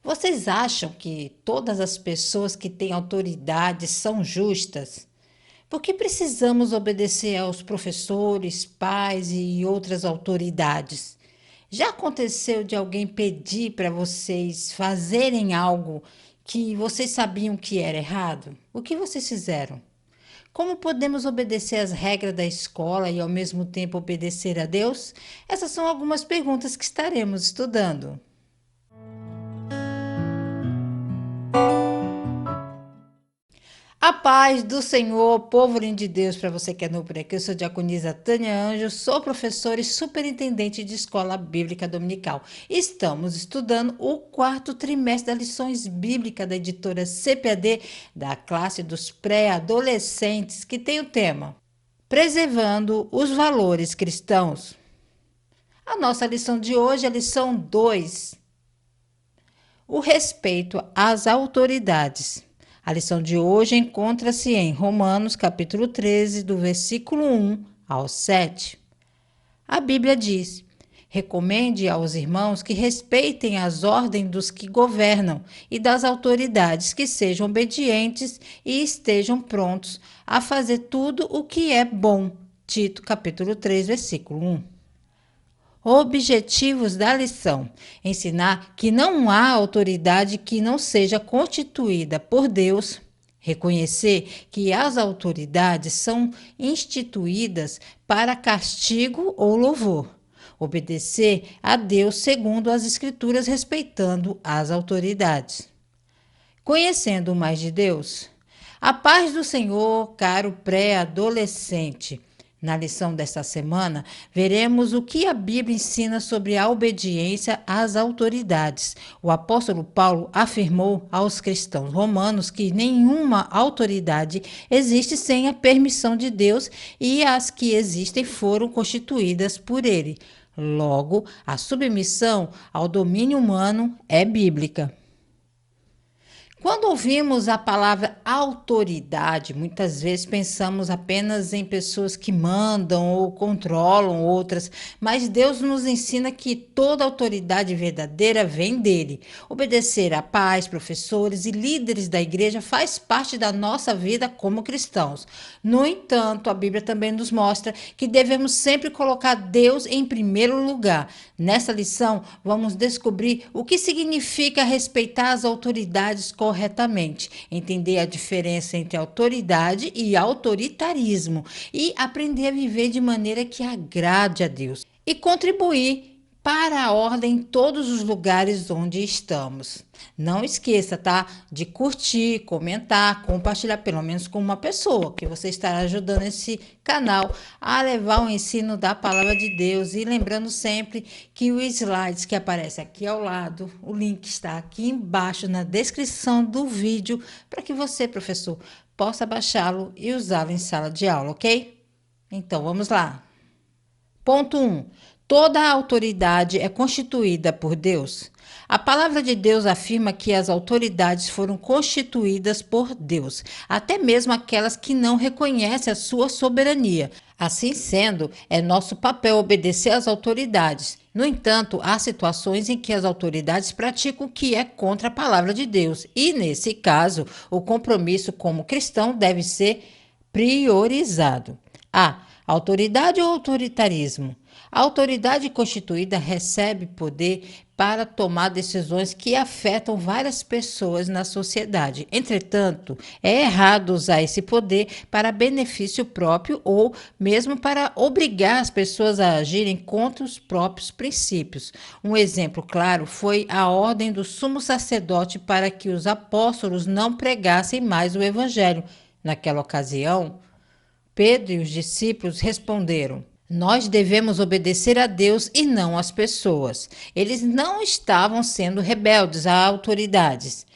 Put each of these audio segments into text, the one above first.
Vocês acham que todas as pessoas que têm autoridade são justas? Por que precisamos obedecer aos professores, pais e outras autoridades? Já aconteceu de alguém pedir para vocês fazerem algo que vocês sabiam que era errado? O que vocês fizeram? Como podemos obedecer às regras da escola e ao mesmo tempo obedecer a Deus? Essas são algumas perguntas que estaremos estudando. A paz do Senhor, povo lindo de Deus, para você que é novo por aqui, eu sou a diaconisa Tânia Anjo, sou professora e superintendente de escola bíblica dominical. Estamos estudando o quarto trimestre das lições bíblicas da editora CPAD, da classe dos pré-adolescentes, que tem o tema Preservando os Valores Cristãos. A nossa lição de hoje é a lição 2, o respeito às autoridades. A lição de hoje encontra-se em Romanos, capítulo 13, do versículo 1 ao 7. A Bíblia diz: recomende aos irmãos que respeitem as ordens dos que governam e das autoridades, que sejam obedientes e estejam prontos a fazer tudo o que é bom. Tito, capítulo 3, versículo 1. Objetivos da lição: ensinar que não há autoridade que não seja constituída por Deus, reconhecer que as autoridades são instituídas para castigo ou louvor, obedecer a Deus segundo as Escrituras, respeitando as autoridades. Conhecendo mais de Deus. A paz do Senhor, caro pré-adolescente. Na lição desta semana, veremos o que a Bíblia ensina sobre a obediência às autoridades. O apóstolo Paulo afirmou aos cristãos romanos que nenhuma autoridade existe sem a permissão de Deus e as que existem foram constituídas por ele. Logo, a submissão ao domínio humano é bíblica. Quando ouvimos a palavra autoridade, muitas vezes pensamos apenas em pessoas que mandam ou controlam outras, mas Deus nos ensina que toda autoridade verdadeira vem dele. Obedecer a pais, professores e líderes da igreja faz parte da nossa vida como cristãos. No entanto, a Bíblia também nos mostra que devemos sempre colocar Deus em primeiro lugar. Nessa lição, vamos descobrir o que significa respeitar as autoridades corretamente, entender a diferença entre autoridade e autoritarismo e aprender a viver de maneira que agrade a Deus e contribuir para a ordem em todos os lugares onde estamos. Não esqueça, tá? De curtir, comentar, compartilhar pelo menos com uma pessoa, que você estará ajudando esse canal a levar o ensino da palavra de Deus. E lembrando sempre que os slides que aparecem aqui ao lado, o link está aqui embaixo na descrição do vídeo, para que você, professor, possa baixá-lo e usá-lo em sala de aula, ok? Então, vamos lá. Ponto 1. Toda a autoridade é constituída por Deus. A palavra de Deus afirma que as autoridades foram constituídas por Deus, até mesmo aquelas que não reconhecem a sua soberania. Assim sendo, é nosso papel obedecer às autoridades. No entanto, há situações em que as autoridades praticam o que é contra a palavra de Deus, e nesse caso, o compromisso como cristão deve ser priorizado. A. Autoridade ou autoritarismo? A autoridade constituída recebe poder para tomar decisões que afetam várias pessoas na sociedade. Entretanto, é errado usar esse poder para benefício próprio ou mesmo para obrigar as pessoas a agirem contra os próprios princípios. Um exemplo claro foi a ordem do sumo sacerdote para que os apóstolos não pregassem mais o evangelho. Naquela ocasião, Pedro e os discípulos responderam: nós devemos obedecer a Deus e não às pessoas. Eles não estavam sendo rebeldes a autoridades,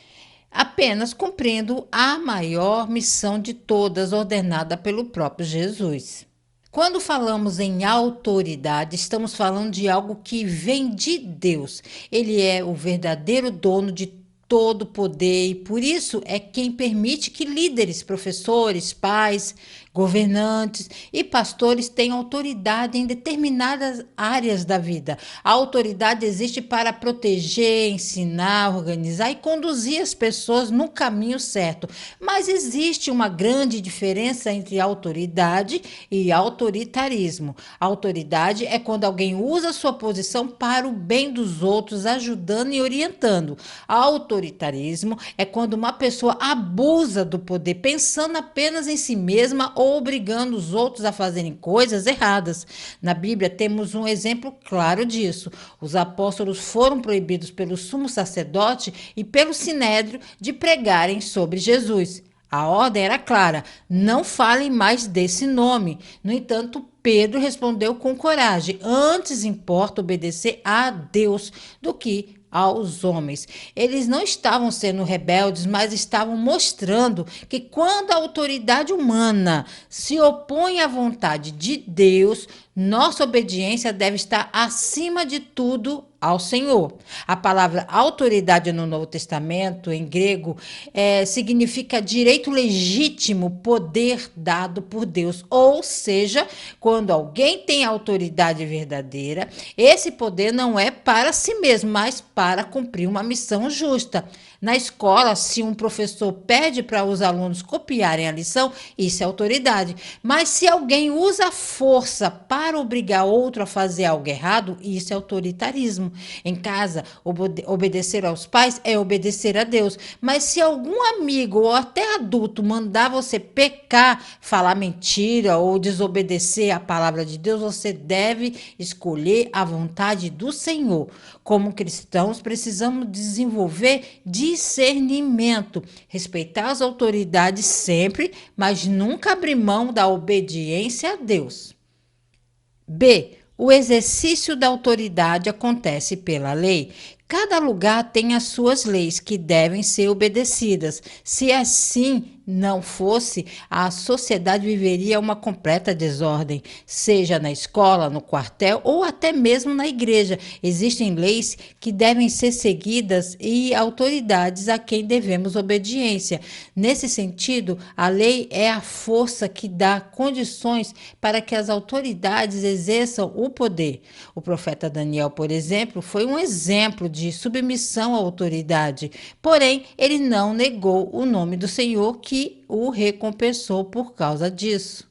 apenas cumprindo a maior missão de todas, ordenada pelo próprio Jesus. Quando falamos em autoridade, estamos falando de algo que vem de Deus. Ele é o verdadeiro dono de todo poder e por isso é quem permite que líderes, professores, pais, governantes e pastores tenham autoridade em determinadas áreas da vida. A autoridade existe para proteger, ensinar, organizar e conduzir as pessoas no caminho certo. Mas existe uma grande diferença entre autoridade e autoritarismo. A autoridade é quando alguém usa sua posição para o bem dos outros, ajudando e orientando. Autoritarismo é quando uma pessoa abusa do poder, pensando apenas em si mesma ou obrigando os outros a fazerem coisas erradas. Na Bíblia temos um exemplo claro disso. Os apóstolos foram proibidos pelo sumo sacerdote e pelo sinédrio de pregarem sobre Jesus. A ordem era clara: não falem mais desse nome. No entanto, Pedro respondeu com coragem: antes importa obedecer a Deus do que aos homens. Eles não estavam sendo rebeldes, mas estavam mostrando que quando a autoridade humana se opõe à vontade de Deus, nossa obediência deve estar acima de tudo ao Senhor. A palavra autoridade no Novo Testamento, em grego, significa direito legítimo, poder dado por Deus. Ou seja, quando alguém tem autoridade verdadeira, esse poder não é para si mesmo, mas para cumprir uma missão justa. Na escola, se um professor pede para os alunos copiarem a lição, isso é autoridade. Mas se alguém usa a força para obrigar outro a fazer algo errado, isso é autoritarismo. Em casa, obedecer aos pais é obedecer a Deus. Mas se algum amigo ou até adulto mandar você pecar, falar mentira ou desobedecer a palavra de Deus, você deve escolher a vontade do Senhor. Como cristãos, precisamos desenvolver discernimento, respeitar as autoridades sempre, mas nunca abrir mão da obediência a Deus. B. O exercício da autoridade acontece pela lei. Cada lugar tem as suas leis que devem ser obedecidas. Se assim não fosse, a sociedade viveria uma completa desordem, seja na escola, no quartel ou até mesmo na igreja. Existem leis que devem ser seguidas e autoridades a quem devemos obediência. Nesse sentido, a lei é a força que dá condições para que as autoridades exerçam o poder. O profeta Daniel, por exemplo, foi um exemplo de submissão à autoridade, porém ele não negou o nome do Senhor que o recompensou por causa disso.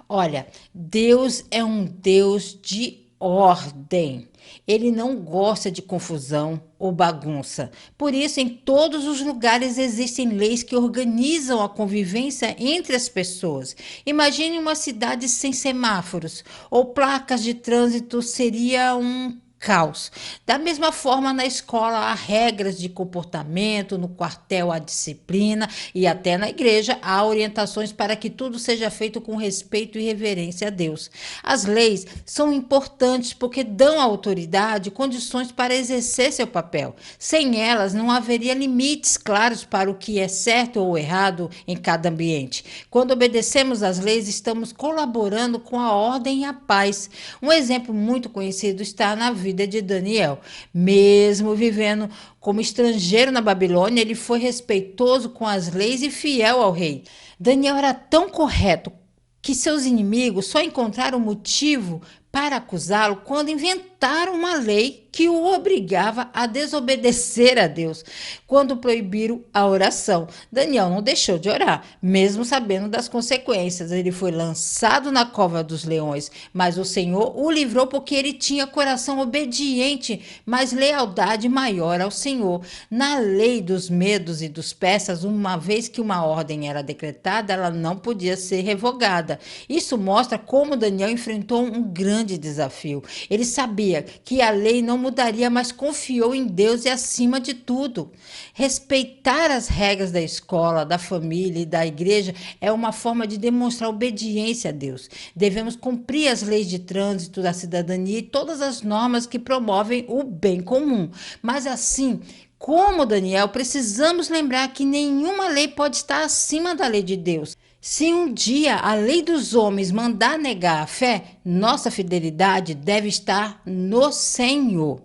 Olha, Deus é um Deus de ordem. Ele não gosta de confusão ou bagunça. Por isso, em todos os lugares existem leis que organizam a convivência entre as pessoas. Imagine uma cidade sem semáforos ou placas de trânsito, seria um caos. Da mesma forma, na escola há regras de comportamento, no quartel há disciplina e até na igreja há orientações para que tudo seja feito com respeito e reverência a Deus. As leis são importantes porque dão à autoridade condições para exercer seu papel. Sem elas, não haveria limites claros para o que é certo ou errado em cada ambiente. Quando obedecemos às leis, estamos colaborando com a ordem e a paz. Um exemplo muito conhecido está na vida de Daniel. Mesmo vivendo como estrangeiro na Babilônia, ele foi respeitoso com as leis e fiel ao rei. Daniel era tão correto que seus inimigos só encontraram motivo para acusá-lo quando inventaram uma lei que o obrigava a desobedecer a Deus, quando proibiram a oração. Daniel não deixou de orar, mesmo sabendo das consequências. Ele foi lançado na cova dos leões, mas o Senhor o livrou porque ele tinha coração obediente, mas lealdade maior ao Senhor. Na lei dos medos e dos persas, uma vez que uma ordem era decretada, ela não podia ser revogada. Isso mostra como Daniel enfrentou um grande desafio. Ele sabia que a lei não mudaria, mas confiou em Deus e acima de tudo. Respeitar as regras da escola, da família e da igreja é uma forma de demonstrar obediência a Deus. Devemos cumprir as leis de trânsito, da cidadania e todas as normas que promovem o bem comum. Mas assim, como Daniel, precisamos lembrar que nenhuma lei pode estar acima da lei de Deus. Se um dia a lei dos homens mandar negar a fé, nossa fidelidade deve estar no Senhor.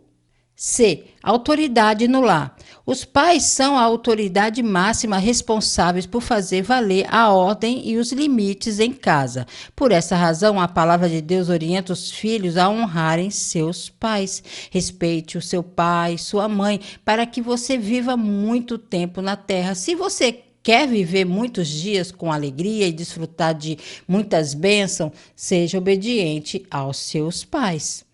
C. Autoridade no lar. Os pais são a autoridade máxima responsáveis por fazer valer a ordem e os limites em casa. Por essa razão, a palavra de Deus orienta os filhos a honrarem seus pais. Respeite o seu pai, sua mãe, para que você viva muito tempo na terra. Se você quer viver muitos dias com alegria e desfrutar de muitas bênçãos, seja obediente aos seus pais.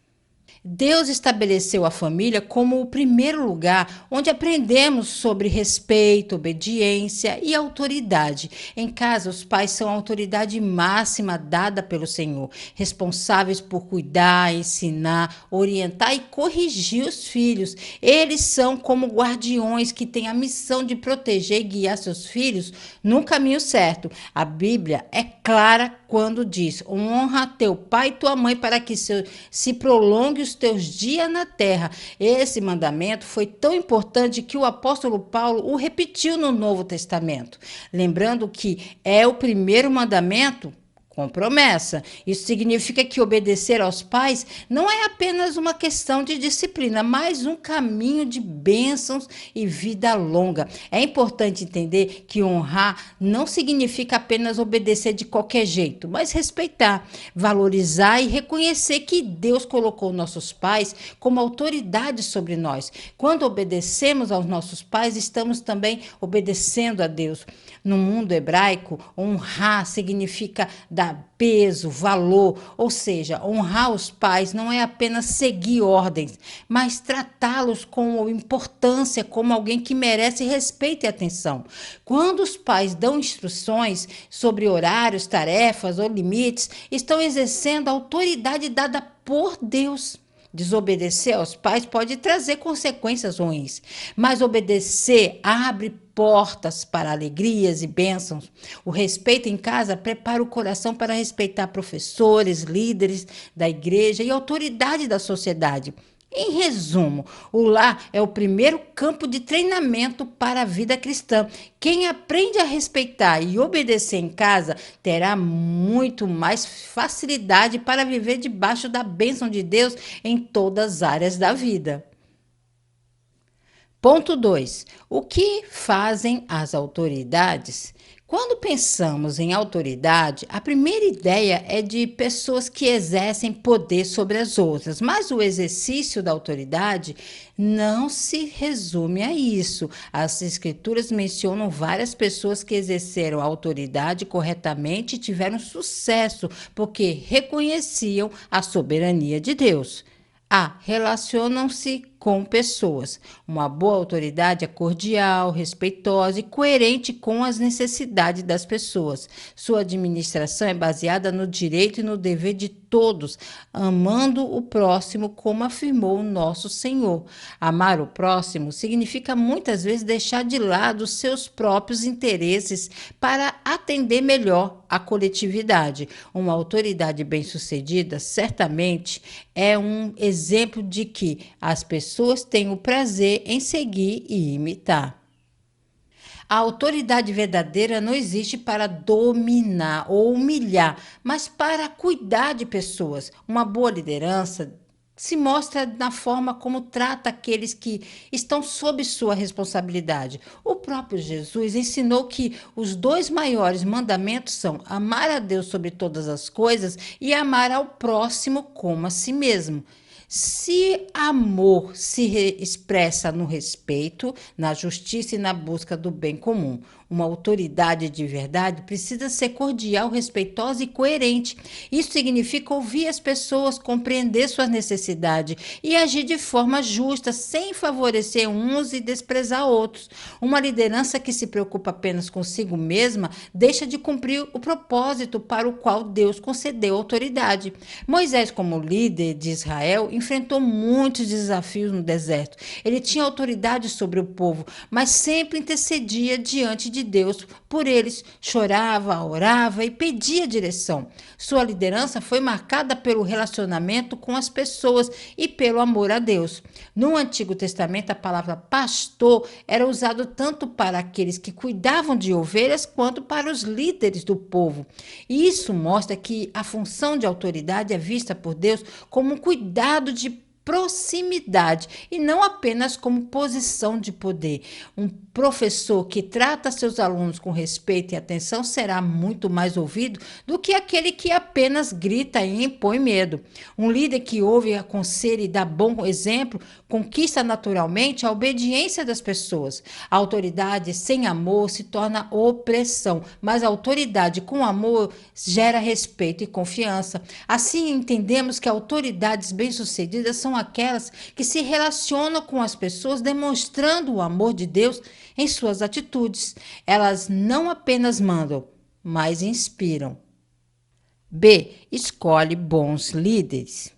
Deus estabeleceu a família como o primeiro lugar onde aprendemos sobre respeito, obediência e autoridade. Em casa, os pais são a autoridade máxima dada pelo Senhor, responsáveis por cuidar, ensinar, orientar e corrigir os filhos. Eles são como guardiões que têm a missão de proteger e guiar seus filhos no caminho certo. A Bíblia é clara quando diz: honra teu pai e tua mãe para que se prolongue os teus dias na terra. Esse mandamento foi tão importante que o apóstolo Paulo o repetiu no Novo Testamento, lembrando que é o primeiro mandamento com promessa. Isso significa que obedecer aos pais não é apenas uma questão de disciplina, mas um caminho de bênçãos e vida longa. É importante entender que honrar não significa apenas obedecer de qualquer jeito, mas respeitar, valorizar e reconhecer que Deus colocou nossos pais como autoridade sobre nós. Quando obedecemos aos nossos pais, estamos também obedecendo a Deus. No mundo hebraico, honrar significa dar peso, valor, ou seja, honrar os pais não é apenas seguir ordens, mas tratá-los com importância, como alguém que merece respeito e atenção. Quando os pais dão instruções sobre horários, tarefas ou limites, estão exercendo a autoridade dada por Deus. Desobedecer aos pais pode trazer consequências ruins, mas obedecer abre portas para alegrias e bênçãos. O respeito em casa prepara o coração para respeitar professores, líderes da igreja e autoridade da sociedade. Em resumo, o lar é o primeiro campo de treinamento para a vida cristã. Quem aprende a respeitar e obedecer em casa terá muito mais facilidade para viver debaixo da bênção de Deus em todas as áreas da vida. Ponto 2. O que fazem as autoridades? Quando pensamos em autoridade, a primeira ideia é de pessoas que exercem poder sobre as outras, mas o exercício da autoridade não se resume a isso. As escrituras mencionam várias pessoas que exerceram a autoridade corretamente e tiveram sucesso, porque reconheciam a soberania de Deus. Relacionam-se com pessoas. Uma boa autoridade é cordial, respeitosa e coerente com as necessidades das pessoas. Sua administração é baseada no direito e no dever de todos, amando o próximo, como afirmou o nosso Senhor. Amar o próximo significa muitas vezes deixar de lado os seus próprios interesses para atender melhor a coletividade. Uma autoridade bem-sucedida certamente é um exemplo de que as pessoas têm o prazer em seguir e imitar. A autoridade verdadeira não existe para dominar ou humilhar, mas para cuidar de pessoas. Uma boa liderança se mostra na forma como trata aqueles que estão sob sua responsabilidade. O próprio Jesus ensinou que os dois maiores mandamentos são amar a Deus sobre todas as coisas e amar ao próximo como a si mesmo. Se amor se expressa no respeito, na justiça e na busca do bem comum, uma autoridade de verdade precisa ser cordial, respeitosa e coerente. Isso significa ouvir as pessoas, compreender suas necessidades e agir de forma justa, sem favorecer uns e desprezar outros. Uma liderança que se preocupa apenas consigo mesma deixa de cumprir o propósito para o qual Deus concedeu autoridade. Moisés, como líder de Israel, enfrentou muitos desafios no deserto. Ele tinha autoridade sobre o povo, mas sempre intercedia diante de Deus por eles, chorava, orava e pedia direção. Sua liderança foi marcada pelo relacionamento com as pessoas e pelo amor a Deus. No Antigo Testamento, a palavra pastor era usada tanto para aqueles que cuidavam de ovelhas quanto para os líderes do povo. E isso mostra que a função de autoridade é vista por Deus como um cuidado de proximidade e não apenas como posição de poder. Um professor que trata seus alunos com respeito e atenção será muito mais ouvido do que aquele que apenas grita e impõe medo. Um líder que ouve, aconselha e dá bom exemplo conquista naturalmente a obediência das pessoas. A autoridade sem amor se torna opressão, mas a autoridade com amor gera respeito e confiança. Assim, entendemos que autoridades bem-sucedidas são aquelas que se relacionam com as pessoas demonstrando o amor de Deus em suas atitudes. Elas não apenas mandam, mas inspiram. B. Escolhe bons líderes.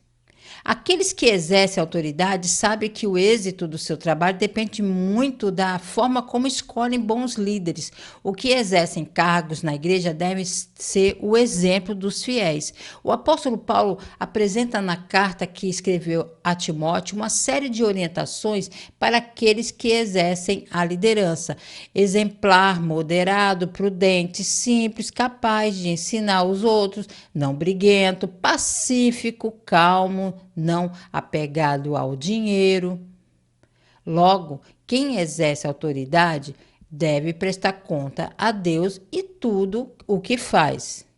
Aqueles que exercem autoridade sabem que o êxito do seu trabalho depende muito da forma como escolhem bons líderes. O que exercem cargos na igreja devem ser o exemplo dos fiéis. O apóstolo Paulo apresenta na carta que escreveu a Timóteo uma série de orientações para aqueles que exercem a liderança. Exemplar, moderado, prudente, simples, capaz de ensinar os outros, não briguento, pacífico, calmo, não apegado ao dinheiro. Logo, quem exerce autoridade deve prestar conta a Deus e tudo o que faz.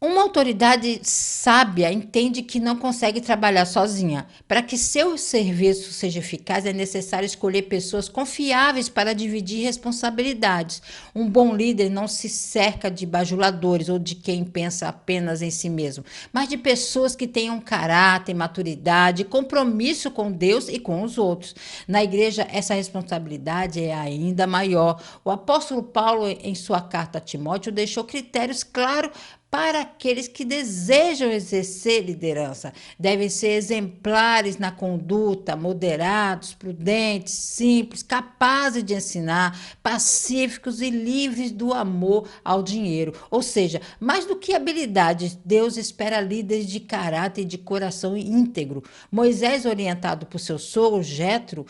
Uma autoridade sábia entende que não consegue trabalhar sozinha. Para que seu serviço seja eficaz, é necessário escolher pessoas confiáveis para dividir responsabilidades. Um bom líder não se cerca de bajuladores ou de quem pensa apenas em si mesmo, mas de pessoas que tenham caráter, maturidade, compromisso com Deus e com os outros. Na igreja, essa responsabilidade é ainda maior. O apóstolo Paulo, em sua carta a Timóteo, deixou critérios claros para aqueles que desejam exercer liderança. Devem ser exemplares na conduta, moderados, prudentes, simples, capazes de ensinar, pacíficos e livres do amor ao dinheiro. Ou seja, mais do que habilidades, Deus espera líderes de caráter e de coração íntegro. Moisés, orientado por seu sogro, Jetro,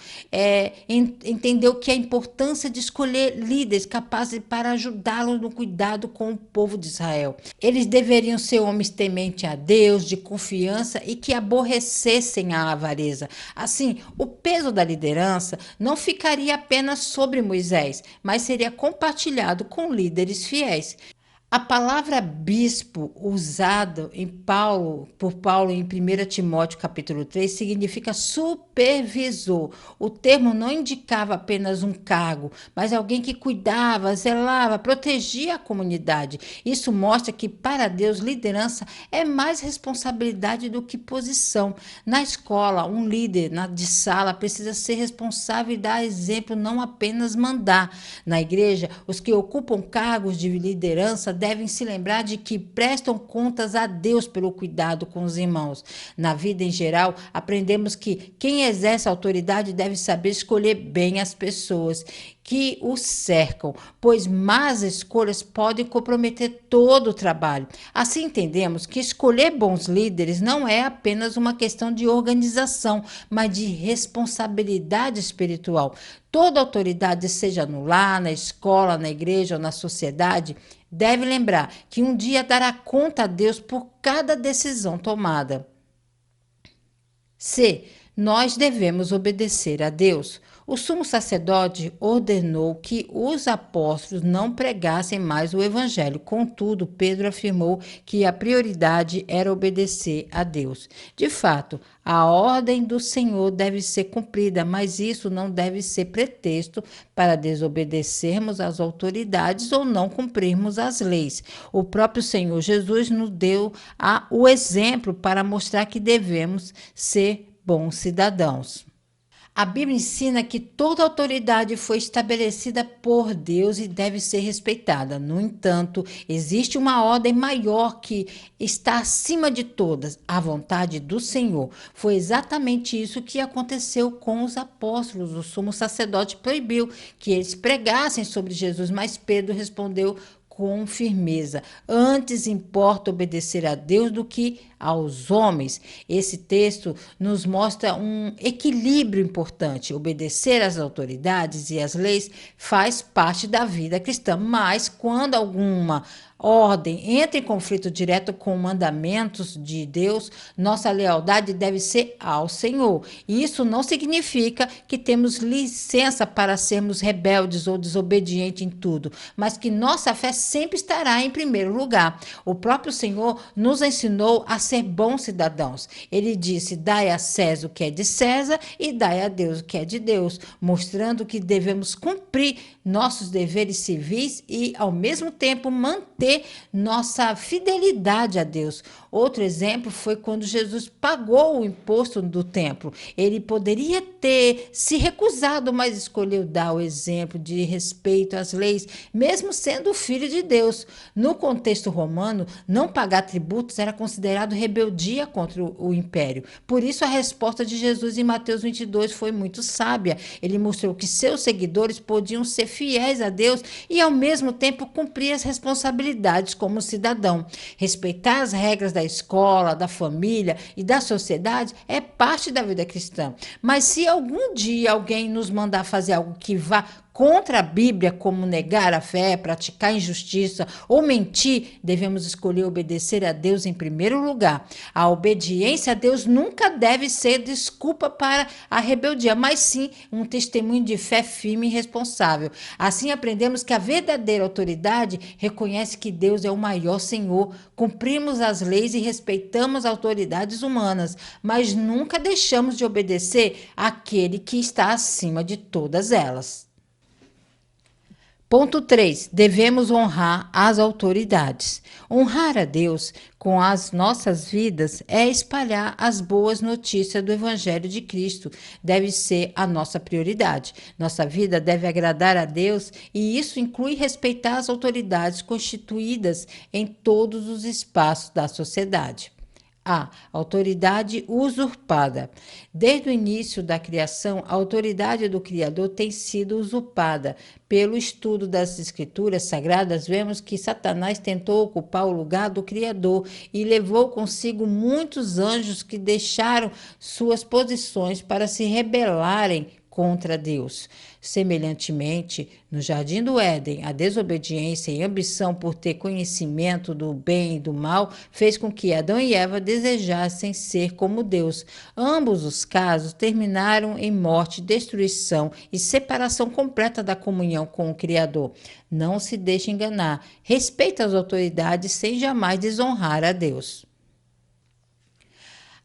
entendeu que a importância de escolher líderes capazes para ajudá-los no cuidado com o povo de Israel. Eles deveriam ser homens tementes a Deus, de confiança e que aborrecessem a avareza. Assim, o peso da liderança não ficaria apenas sobre Moisés, mas seria compartilhado com líderes fiéis. A palavra bispo usada por Paulo em 1 Timóteo capítulo 3 significa supervisor. O termo não indicava apenas um cargo, mas alguém que cuidava, zelava, protegia a comunidade. Isso mostra que para Deus liderança é mais responsabilidade do que posição. Na escola, um líder de sala precisa ser responsável e dar exemplo, não apenas mandar. Na igreja, os que ocupam cargos de liderança devem se lembrar de que prestam contas a Deus pelo cuidado com os irmãos. Na vida em geral, aprendemos que quem exerce autoridade deve saber escolher bem as pessoas que o cercam, pois más escolhas podem comprometer todo o trabalho. Assim entendemos que escolher bons líderes não é apenas uma questão de organização, mas de responsabilidade espiritual. Toda autoridade, seja no lar, na escola, na igreja ou na sociedade, deve lembrar que um dia dará conta a Deus por cada decisão tomada. C. Nós devemos obedecer a Deus. O sumo sacerdote ordenou que os apóstolos não pregassem mais o evangelho. Contudo, Pedro afirmou que a prioridade era obedecer a Deus. De fato, a ordem do Senhor deve ser cumprida, mas isso não deve ser pretexto para desobedecermos às autoridades ou não cumprirmos as leis. O próprio Senhor Jesus nos deu o exemplo para mostrar que devemos ser bons cidadãos. A Bíblia ensina que toda autoridade foi estabelecida por Deus e deve ser respeitada. No entanto, existe uma ordem maior que está acima de todas, a vontade do Senhor. Foi exatamente isso que aconteceu com os apóstolos. O sumo sacerdote proibiu que eles pregassem sobre Jesus, mas Pedro respondeu com firmeza: antes importa obedecer a Deus do que aos homens. Esse texto nos mostra um equilíbrio importante. Obedecer às autoridades e às leis faz parte da vida cristã, mas quando ordem entra em conflito direto com mandamentos de Deus, nossa lealdade deve ser ao Senhor. E isso não significa que temos licença para sermos rebeldes ou desobedientes em tudo, mas que nossa fé sempre estará em primeiro lugar. O próprio Senhor nos ensinou a ser bons cidadãos. Ele disse: dai a César o que é de César e dai a Deus o que é de Deus, mostrando que devemos cumprir nossos deveres civis e, ao mesmo tempo, manter nossa fidelidade a Deus. Outro exemplo foi quando Jesus pagou o imposto do templo. Ele poderia ter se recusado, mas escolheu dar o exemplo de respeito às leis, mesmo sendo filho de Deus. No contexto romano, não pagar tributos era considerado rebeldia contra o império. Por isso, a resposta de Jesus em Mateus 22 foi muito sábia. Ele mostrou que seus seguidores podiam ser fiéis a Deus e, ao mesmo tempo, cumprir as responsabilidades como cidadão. Respeitar as regras da escola, da família e da sociedade é parte da vida cristã. Mas se algum dia alguém nos mandar fazer algo que vá contra a Bíblia, como negar a fé, praticar injustiça ou mentir, devemos escolher obedecer a Deus em primeiro lugar. A obediência a Deus nunca deve ser desculpa para a rebeldia, mas sim um testemunho de fé firme e responsável. Assim aprendemos que a verdadeira autoridade reconhece que Deus é o maior Senhor, cumprimos as leis e respeitamos autoridades humanas, mas nunca deixamos de obedecer àquele que está acima de todas elas. Ponto 3. Devemos honrar as autoridades. Honrar a Deus com as nossas vidas é espalhar as boas notícias do Evangelho de Cristo. Deve ser a nossa prioridade. Nossa vida deve agradar a Deus e isso inclui respeitar as autoridades constituídas em todos os espaços da sociedade. A. Autoridade usurpada. Desde o início da criação, a autoridade do Criador tem sido usurpada. Pelo estudo das Escrituras Sagradas, vemos que Satanás tentou ocupar o lugar do Criador e levou consigo muitos anjos que deixaram suas posições para se rebelarem contra Deus. Semelhantemente, no Jardim do Éden, a desobediência e a ambição por ter conhecimento do bem e do mal fez com que Adão e Eva desejassem ser como Deus. Ambos os casos terminaram em morte, destruição e separação completa da comunhão com o Criador. Não se deixe enganar. Respeite as autoridades sem jamais desonrar a Deus.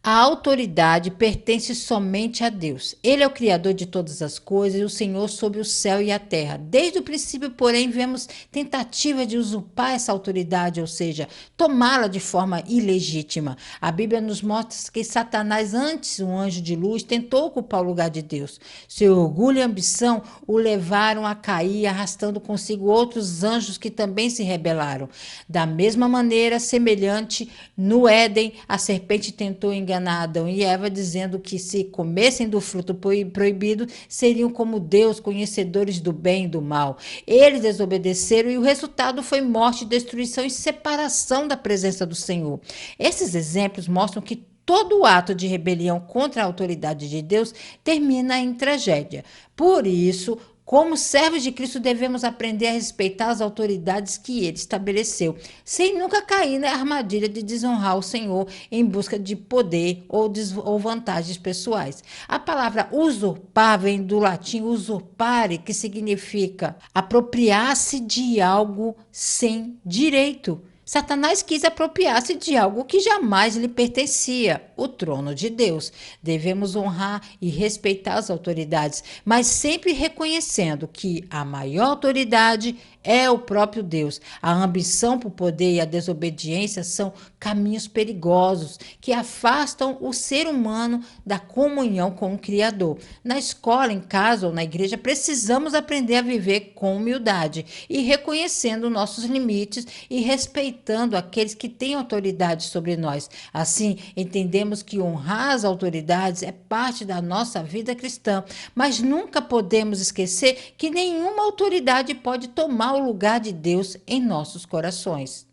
A autoridade pertence somente a Deus. Ele é o Criador de todas as coisas e o Senhor sobre o céu e a terra. Desde o princípio, porém, vemos tentativa de usurpar essa autoridade, ou seja, tomá-la de forma ilegítima. A Bíblia nos mostra que Satanás, antes um anjo de luz, tentou ocupar o lugar de Deus. Seu orgulho e ambição o levaram a cair, arrastando consigo outros anjos que também se rebelaram. Da mesma maneira, semelhante, no Éden, a serpente tentou enganar Adão e Eva, dizendo que se comessem do fruto proibido, seriam como Deus, conhecedores do bem e do mal. Eles desobedeceram e o resultado foi morte, destruição e separação da presença do Senhor. Esses exemplos mostram que todo ato de rebelião contra a autoridade de Deus termina em tragédia. Por isso, como servos de Cristo, devemos aprender a respeitar as autoridades que ele estabeleceu, sem nunca cair na armadilha de desonrar o Senhor em busca de poder ou vantagens pessoais. A palavra usurpar vem do latim usurpare, que significa apropriar-se de algo sem direito. Satanás quis apropriar-se de algo que jamais lhe pertencia, o trono de Deus. Devemos honrar e respeitar as autoridades, mas sempre reconhecendo que a maior autoridade é o próprio Deus. A ambição por poder e a desobediência são caminhos perigosos que afastam o ser humano da comunhão com o Criador. Na escola, em casa ou na igreja, precisamos aprender a viver com humildade e reconhecendo nossos limites e respeitando aqueles que têm autoridade sobre nós. Assim, entendemos que honrar as autoridades é parte da nossa vida cristã, mas nunca podemos esquecer que nenhuma autoridade pode tomar o lugar de Deus em nossos corações.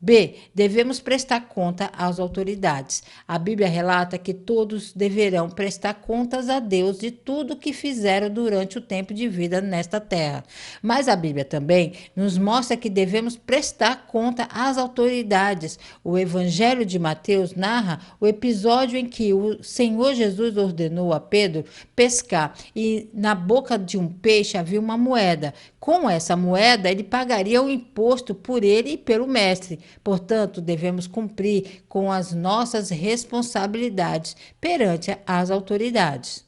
B. Devemos prestar conta às autoridades. A Bíblia relata que todos deverão prestar contas a Deus de tudo o que fizeram durante o tempo de vida nesta terra. Mas a Bíblia também nos mostra que devemos prestar conta às autoridades. O Evangelho de Mateus narra o episódio em que o Senhor Jesus ordenou a Pedro pescar e na boca de um peixe havia uma moeda. Com essa moeda, ele pagaria o imposto por ele e pelo mestre. Portanto, devemos cumprir com as nossas responsabilidades perante as autoridades.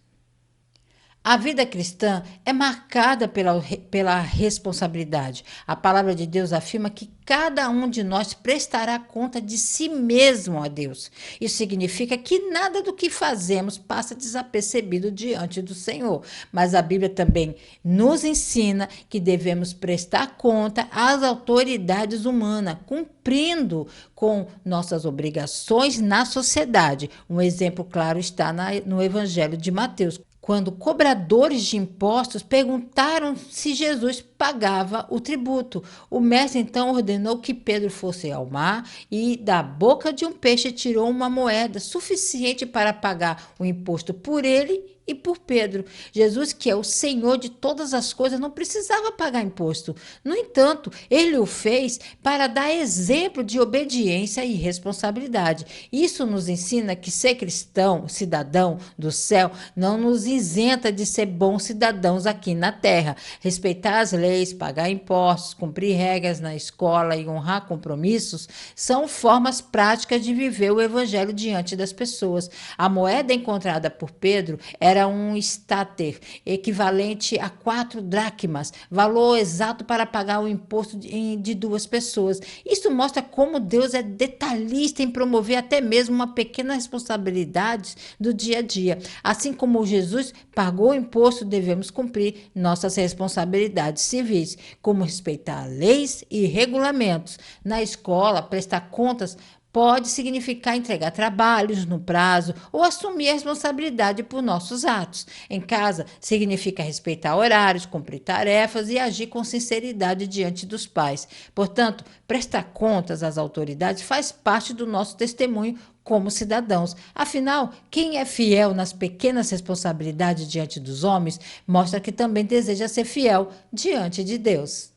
A vida cristã é marcada pela responsabilidade. A palavra de Deus afirma que cada um de nós prestará conta de si mesmo a Deus. Isso significa que nada do que fazemos passa desapercebido diante do Senhor. Mas a Bíblia também nos ensina que devemos prestar conta às autoridades humanas, cumprindo com nossas obrigações na sociedade. Um exemplo claro está no Evangelho de Mateus, quando cobradores de impostos perguntaram se Jesus pagava o tributo. O mestre então ordenou que Pedro fosse ao mar e da boca de um peixe tirou uma moeda suficiente para pagar o imposto por ele e por Pedro. Jesus, que é o Senhor de todas as coisas, não precisava pagar imposto. No entanto, ele o fez para dar exemplo de obediência e responsabilidade. Isso nos ensina que ser cristão, cidadão do céu, não nos isenta de ser bons cidadãos aqui na terra. Respeitar as leis, pagar impostos, cumprir regras na escola e honrar compromissos são formas práticas de viver o evangelho diante das pessoas. A moeda encontrada por Pedro era um estáter, equivalente a 4 dracmas, valor exato para pagar o imposto de 2 pessoas. Isso mostra como Deus é detalhista em promover até mesmo uma pequena responsabilidade do dia a dia. Assim como Jesus pagou o imposto, devemos cumprir nossas responsabilidades civis, como respeitar leis e regulamentos. Na escola, prestar contas pode significar entregar trabalhos no prazo ou assumir a responsabilidade por nossos atos. Em casa, significa respeitar horários, cumprir tarefas e agir com sinceridade diante dos pais. Portanto, prestar contas às autoridades faz parte do nosso testemunho como cidadãos. Afinal, quem é fiel nas pequenas responsabilidades diante dos homens, mostra que também deseja ser fiel diante de Deus.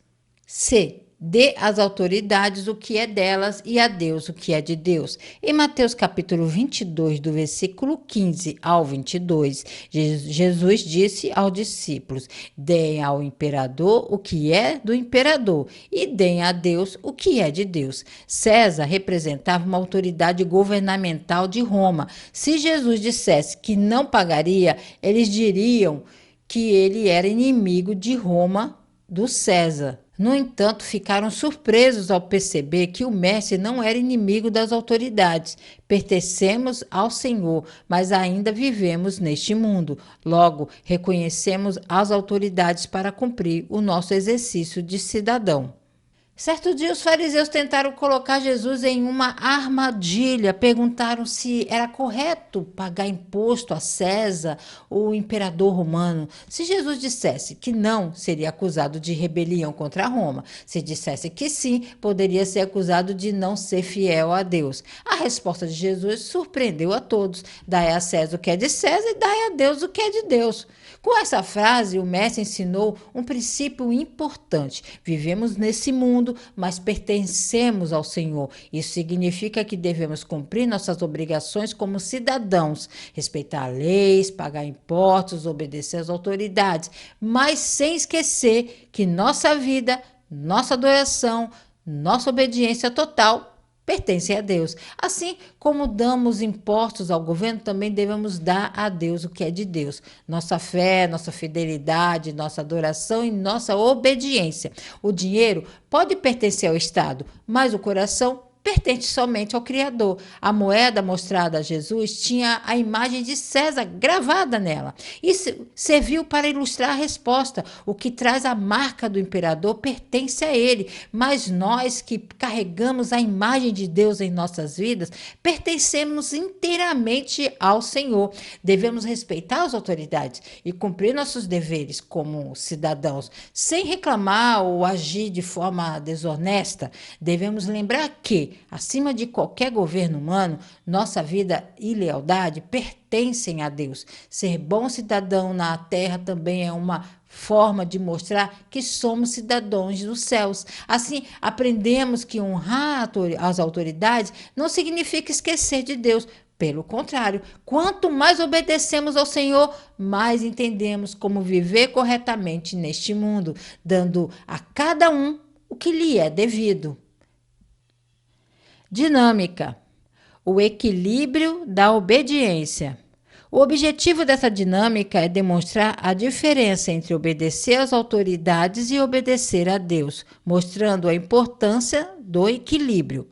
C. Dê às autoridades o que é delas e a Deus o que é de Deus. Em Mateus capítulo 22, do versículo 15 ao 22, Jesus disse aos discípulos: deem ao imperador o que é do imperador e deem a Deus o que é de Deus. César representava uma autoridade governamental de Roma. Se Jesus dissesse que não pagaria, eles diriam que ele era inimigo de Roma, do César. No entanto, ficaram surpresos ao perceber que o mestre não era inimigo das autoridades. Pertencemos ao Senhor, mas ainda vivemos neste mundo. Logo, reconhecemos as autoridades para cumprir o nosso exercício de cidadão. Certo dia, os fariseus tentaram colocar Jesus em uma armadilha. Perguntaram se era correto pagar imposto a César, o imperador romano. Se Jesus dissesse que não, seria acusado de rebelião contra Roma. Se dissesse que sim, poderia ser acusado de não ser fiel a Deus. A resposta de Jesus surpreendeu a todos. Dai a César o que é de César e dai a Deus o que é de Deus. Com essa frase, o mestre ensinou um princípio importante. Vivemos nesse mundo, mas pertencemos ao Senhor. Isso significa que devemos cumprir nossas obrigações como cidadãos, respeitar leis, pagar impostos, obedecer às autoridades, mas sem esquecer que nossa vida, nossa adoração, nossa obediência total pertence a Deus. Assim como damos impostos ao governo, também devemos dar a Deus o que é de Deus. Nossa fé, nossa fidelidade, nossa adoração e nossa obediência. O dinheiro pode pertencer ao Estado, mas o coração pertence somente ao Criador. A moeda mostrada a Jesus tinha a imagem de César gravada nela e serviu para ilustrar a resposta. O que traz a marca do imperador pertence a ele, mas nós que carregamos a imagem de Deus em nossas vidas, pertencemos inteiramente ao Senhor. Devemos respeitar as autoridades e cumprir nossos deveres como cidadãos, sem reclamar ou agir de forma desonesta. Devemos lembrar que, acima de qualquer governo humano, nossa vida e lealdade pertencem a Deus. Ser bom cidadão na terra também é uma forma de mostrar que somos cidadãos dos céus. Assim, aprendemos que honrar as autoridades não significa esquecer de Deus. Pelo contrário, quanto mais obedecemos ao Senhor, mais entendemos como viver corretamente neste mundo, dando a cada um o que lhe é devido. Dinâmica: o equilíbrio da obediência. O objetivo dessa dinâmica é demonstrar a diferença entre obedecer às autoridades e obedecer a Deus, mostrando a importância do equilíbrio.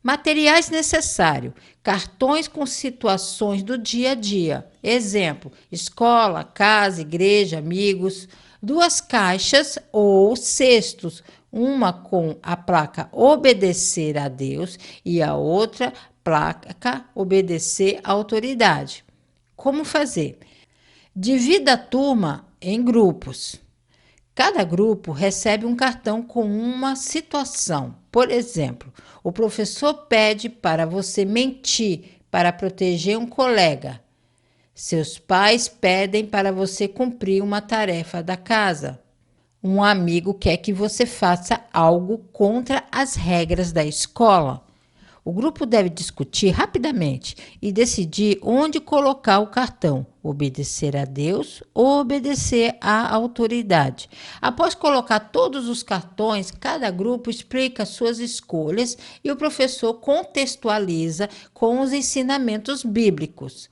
Materiais necessários: cartões com situações do dia a dia. Exemplo: escola, casa, igreja, amigos. 2 caixas ou cestos, uma com a placa obedecer a Deus e a outra placa obedecer à autoridade. Como fazer? Divida a turma em grupos. Cada grupo recebe um cartão com uma situação. Por exemplo, o professor pede para você mentir para proteger um colega. Seus pais pedem para você cumprir uma tarefa da casa. Um amigo quer que você faça algo contra as regras da escola. O grupo deve discutir rapidamente e decidir onde colocar o cartão, obedecer a Deus ou obedecer à autoridade. Após colocar todos os cartões, cada grupo explica suas escolhas e o professor contextualiza com os ensinamentos bíblicos.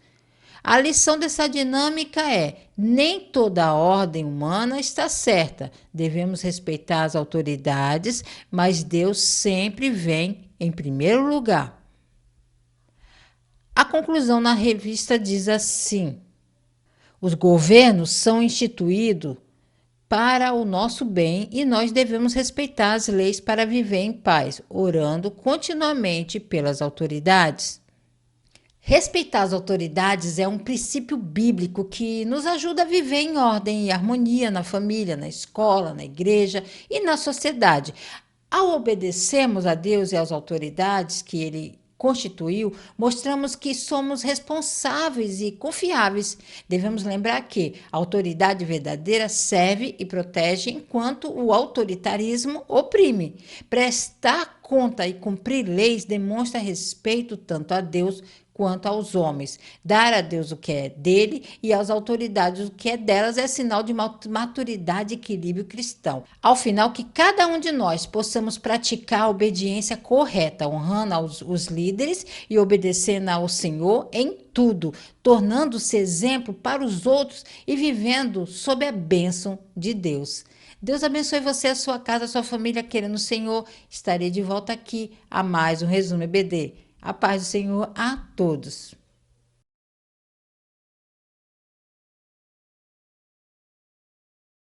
A lição dessa dinâmica é: nem toda a ordem humana está certa. Devemos respeitar as autoridades, mas Deus sempre vem em primeiro lugar. A conclusão na revista diz assim: os governos são instituídos para o nosso bem e nós devemos respeitar as leis para viver em paz, orando continuamente pelas autoridades. Respeitar as autoridades é um princípio bíblico que nos ajuda a viver em ordem e harmonia na família, na escola, na igreja e na sociedade. Ao obedecermos a Deus e às autoridades que Ele constituiu, mostramos que somos responsáveis e confiáveis. Devemos lembrar que a autoridade verdadeira serve e protege, enquanto o autoritarismo oprime. Prestar conta e cumprir leis demonstra respeito tanto a Deus quanto aos homens. Dar a Deus o que é dele e às autoridades o que é delas é sinal de maturidade e equilíbrio cristão. Ao final, que cada um de nós possamos praticar a obediência correta, honrando os líderes e obedecendo ao Senhor em tudo, tornando-se exemplo para os outros e vivendo sob a bênção de Deus. Deus abençoe você, a sua casa, a sua família, querendo o Senhor. Estarei de volta aqui a mais um Resumo EBD. A paz do Senhor a todos.